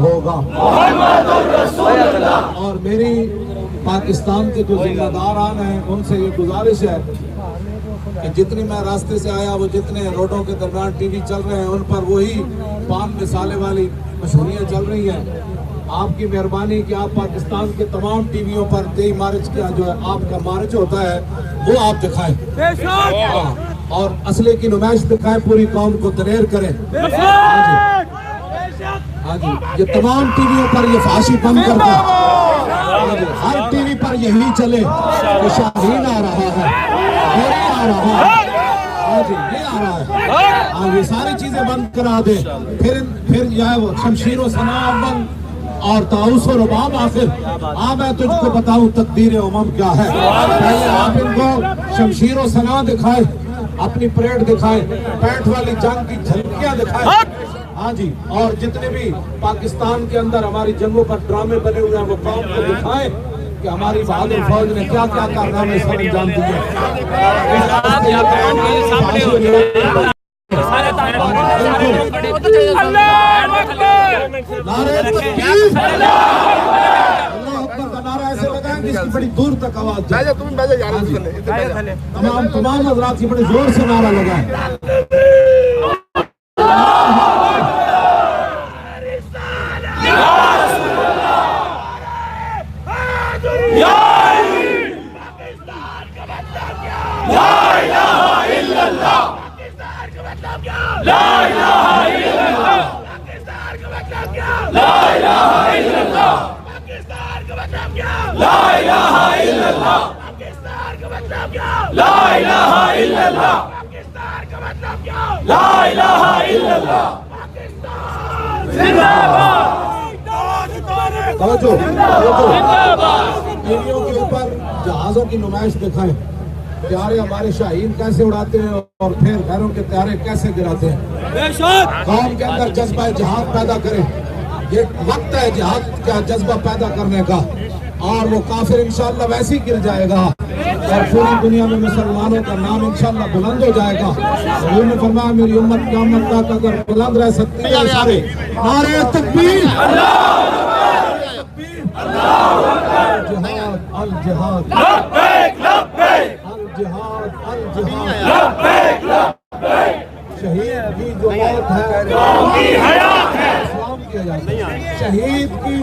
ہوگا۔ اور میری پاکستان کے جو ذمہ داران ہیں ان سے یہ گزارش ہے کہ جتنی میں راستے سے آیا وہ جتنے روڈوں کے درمیان ٹی وی چل رہے ہیں ان پر وہی پان مثالے والی مشہوریاں چل رہی ہیں۔ آپ کی مہربانی کہ آپ پاکستان کے تمام ٹی ویوں پر 23 مارچ کا جو ہے آپ کا مارچ ہوتا ہے وہ آپ دکھائیں اور اسلحے کی نمائش دکھائیں، پوری قوم کو دلیر کریں۔ ہاں جی، یہ تمام ٹی ویوں پر یہ فحاشی بند کر دیں، ہر ٹی وی پر یہی چلے کہ شاہین آ رہا ہے، یہ آ رہا ہے، ہاں جی یہ آ رہا ہے، ہاں یہ ساری چیزیں بند کرا دیں۔ پھر یہ شمشیر و سنام بند اور طاؤس و رباب آخر میں تجھ کو بتاؤں تقدیر امم کیا ہے۔ پہلے آپ ان کو شمشیر و سنا دکھائیں، اپنی پریڈ دکھائیں، 65 والی جنگ کی جھلکیاں دکھائیں، ہاں جی، اور جتنے بھی پاکستان کے اندر ہماری جنگوں پر ڈرامے بنے ہوئے ہیں وہ قوم کو دکھائیں کہ ہماری بہادر فوج نے کیا کیا کارنامے سر انجام دیے۔ نعرہ ایسے لگائیں جس کی بڑی دور تک آواز جائے، تمام حضرات کی بڑی زور سے نعرہ لگائیں۔ ٹیویوں کے اوپر جہازوں کی نمائش دکھائیں، پیارے ہمارے شاہین کیسے اڑاتے ہیں اور پھر گھروں کے طیارے کیسے گراتے ہیں۔ قوم کے اندر جذبہ جہاد پیدا کریں، یہ وقت ہے جہاد کا جذبہ پیدا کرنے کا، اور وہ کافر انشاءاللہ ویسے ہی گر جائے گا اور پوری دنیا میں مسلمانوں کا نام انشاءاللہ بلند ہو جائے گا۔ حضور نے فرمایا میری امت قیامت تک اگر بلند رہ سکتی ہے سارے نعرے تکبیر، الجہاد الجہاد الجہاد، شہید کی جو موت ہے اسلام کی حیات ہے، شہید کی